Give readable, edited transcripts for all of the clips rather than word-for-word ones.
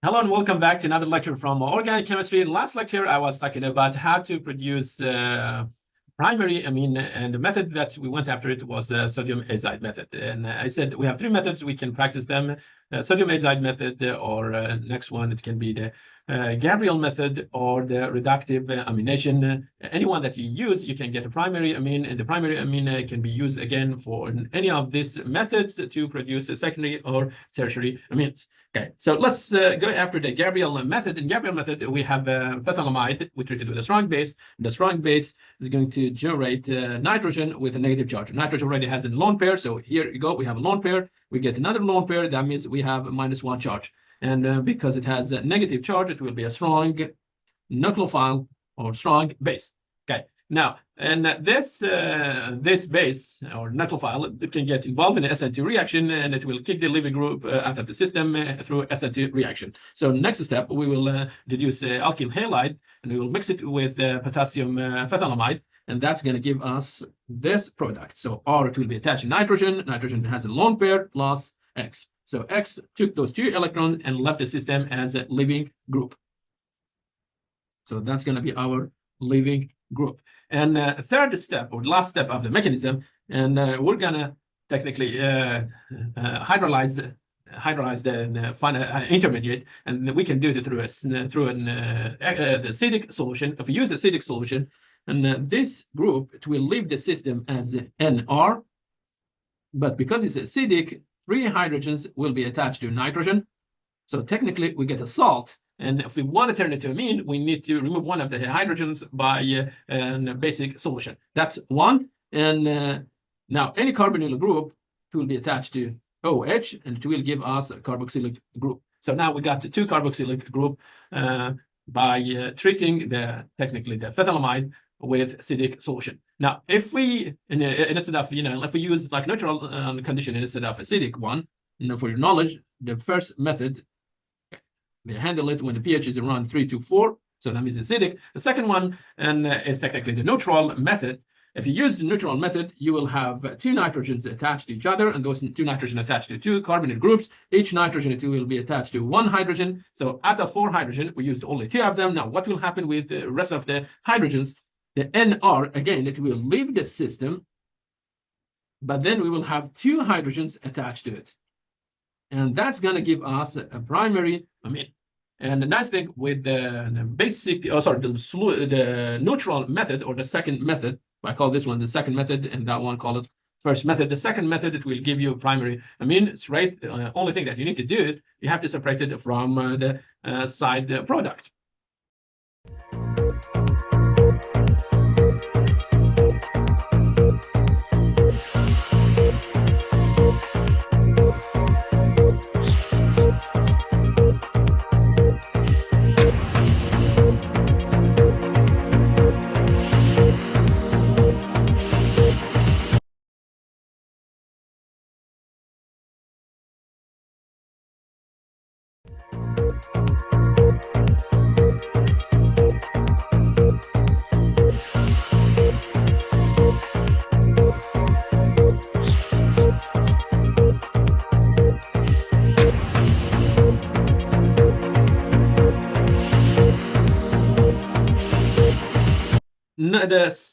Hello and welcome back to another lecture from organic chemistry. In the last lecture, I was talking about how to produce primary amine, and the method that we went after it was the sodium azide method. And I said we have three methods. We can practice them: sodium azide method, or next one it can be the Gabriel method or the reductive amination. Anyone that you use, you can get a primary amine, and the primary amine can be used again for any of these methods to produce a secondary or tertiary amines. Okay, so let's go after the Gabriel method. In Gabriel method, we have phthalamide. We treated with a strong base. The strong base is going to generate nitrogen with a negative charge. Nitrogen already has a lone pair, so here you go. We have a lone pair. We get another lone pair. That means we have a -1 charge. And because it has a negative charge, it will be a strong nucleophile or strong base. Okay. Now, and this base or nucleophile, it can get involved in an SN2 reaction, and it will kick the leaving group out of the system through SN2 reaction. So next step, we will deduce alkyl halide, and we will mix it with potassium phthalamide, and that's going to give us this product. So R, it will be attached to nitrogen. Nitrogen has a lone pair plus X. So X took those 2 electrons and left the system as a leaving group. So that's going to be our leaving group. And third step or last step of the mechanism, and we're going to technically hydrolyze the final intermediate, and we can do it through the acidic solution. If we use acidic solution, and this group, it will leave the system as NR, but because it's acidic, 3 hydrogens will be attached to nitrogen. So technically, we get a salt. And if we want to turn it to amine, we need to remove one of the hydrogens by a basic solution. That's one. And now any carbonyl group, it will be attached to OH, and it will give us a carboxylic group. So now we got the 2 carboxylic group by treating technically the phthalamide with acidic solution. Now, if we instead of if we use like neutral condition instead of acidic one, for your knowledge, the first method, they handle it when the pH is around 3 to 4, so that means acidic. The second one is technically the neutral method. If you use the neutral method, you will have 2 nitrogens attached to each other, and those 2 nitrogen attached to 2 carbonyl groups. Each nitrogen will be attached to 1 hydrogen. So out of 4 hydrogen, we used only 2 of them. Now, what will happen with the rest of the hydrogens? The NR, again, it will leave the system, but then we will have 2 hydrogens attached to it. And that's going to give us a primary amine. And the nice thing with the basic, the neutral method or the second method, I call this one the second method, and that one call it first method. The second method, it will give you primary amine. It's right. Only thing that you need to do it, you have to separate it from the side product.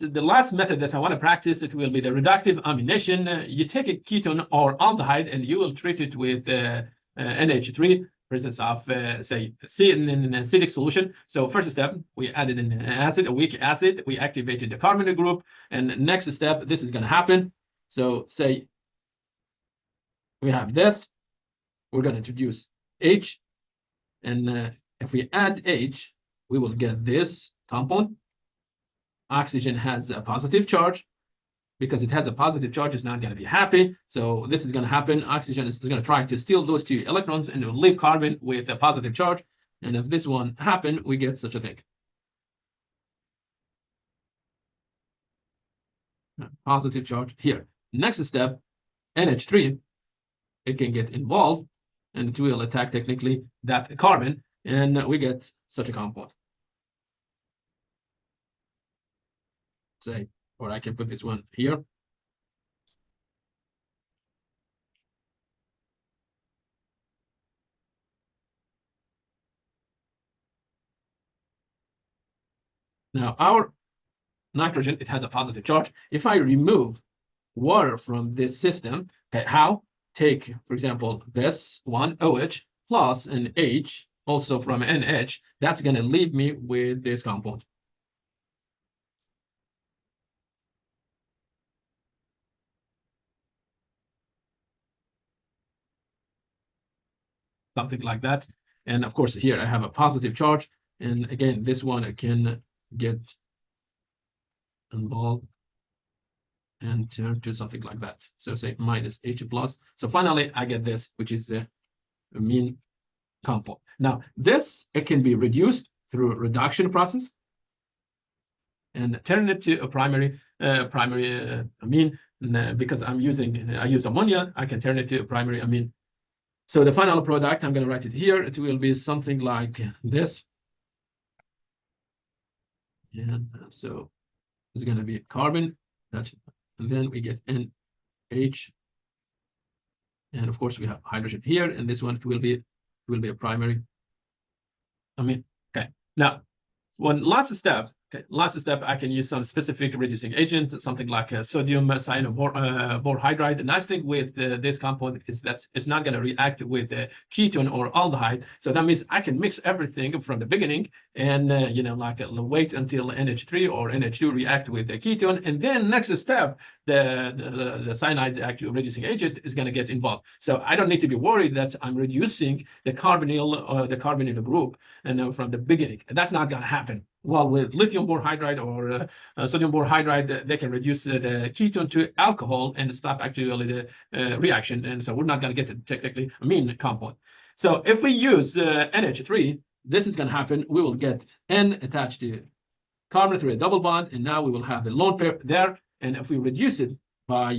The last method that I want to practice, it will be the reductive amination. You take a ketone or aldehyde, and you will treat it with NH3, presence of, say, C in an acidic solution. So first step, we added an acid, a weak acid. We activated the carbonyl group. And next step, this is going to happen. So say we have this. We're going to introduce H. And if we add H, we will get this compound. Oxygen has a positive charge. Because it has a positive charge, it's not going to be happy. So this is going to happen. Oxygen is going to try to steal those 2 electrons and it will leave carbon with a positive charge. And if this one happens, we get such a thing. Positive charge here. Next step, NH3, it can get involved and it will attack technically that carbon, and we get such a compound. Say, or I can put this one here. Now, our nitrogen, it has a positive charge. If I remove water from this system, okay, how? Take, for example, this one OH plus an H, also from NH, that's going to leave me with this compound. Something like that. And of course, here I have a positive charge. And again, this one can get involved and turn to something like that. So say minus H plus. So finally, I get this, which is the amine compound. Now, this, it can be reduced through reduction process and turn it to a primary amine. Because I used ammonia, I can turn it to a primary amine. So the final product, I'm going to write it here. It will be something like this. And so it's going to be carbon, and then we get NH. And of course, we have hydrogen here, and this one will be a primary amine. Okay. Now, one last step. Okay, last step, I can use some specific reducing agent, something like a sodium cyanoborhydride. The nice thing with this compound is that it's not going to react with ketone or aldehyde. So that means I can mix everything from the beginning and, wait until NH3 or NH2 react with the ketone. And then next step, the cyanide active reducing agent is going to get involved. So I don't need to be worried that I'm reducing the carbonyl group and from the beginning. That's not going to happen. Well, with lithium borhydride or sodium borhydride, they can reduce the ketone to alcohol and stop actually the reaction. And so we're not going to get technically amine compound. So if we use NH3, this is going to happen. We will get N attached to carbon through a double bond, and now we will have the lone pair there. And if we reduce it by,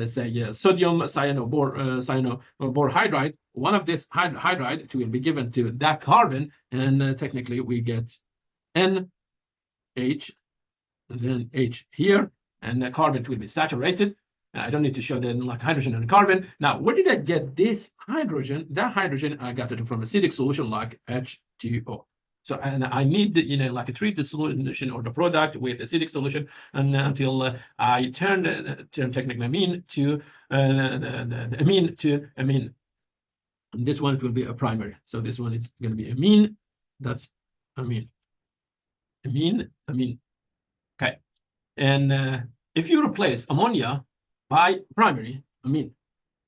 say, sodium cyanoborhydride, one of this hydride will be given to that carbon, and technically we get NH, and then H here, and the carbon will be saturated. I don't need to show them like hydrogen and carbon. Now, where did I get this hydrogen? That hydrogen, I got it from acidic solution like H2O. So, and I need, like a treated solution or the product with acidic solution, and until I turn technically amine to the amine to amine. And this one will be a primary. So this one is going to be amine. That's amine. Amine. Okay. And if you replace ammonia by primary amine,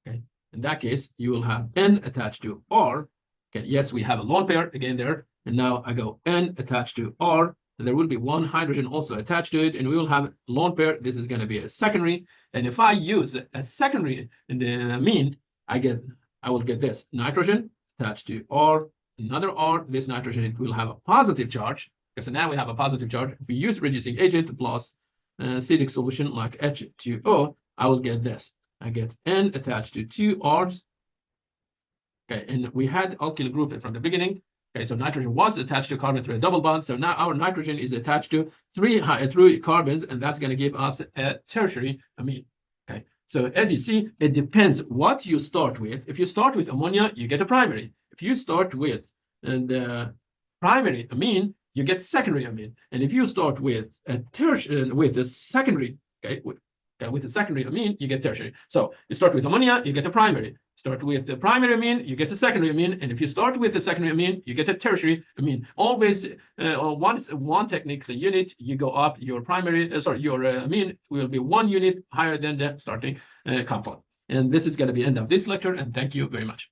okay, in that case, you will have N attached to R. Okay, yes, we have a lone pair again there. And now I go N attached to R. And there will be one hydrogen also attached to it. And we will have lone pair. This is going to be a secondary. And if I use a secondary in the amine, I will get this nitrogen attached to R, another R. This nitrogen, it will have a positive charge. So now we have a positive charge. If we use reducing agent plus acidic solution like H2O, I will get this. I get N attached to 2 R's. Okay, and we had alkyl group from the beginning. Okay, so nitrogen was attached to carbon through a double bond. So now our nitrogen is attached to three carbons, and that's going to give us a tertiary amine. Okay, so as you see, it depends what you start with. If you start with ammonia, you get a primary. If you start with the primary amine, you get secondary amine. And if you start with a tertiary, with a secondary, with a secondary amine, you get tertiary. So you start with ammonia, you get a primary. Start with the primary amine, you get a secondary amine. And if you start with the secondary amine, you get a tertiary amine. Always, once one technical unit, you go up your primary, your amine will be 1 unit higher than the starting compound. And this is going to be end of this lecture. And thank you very much.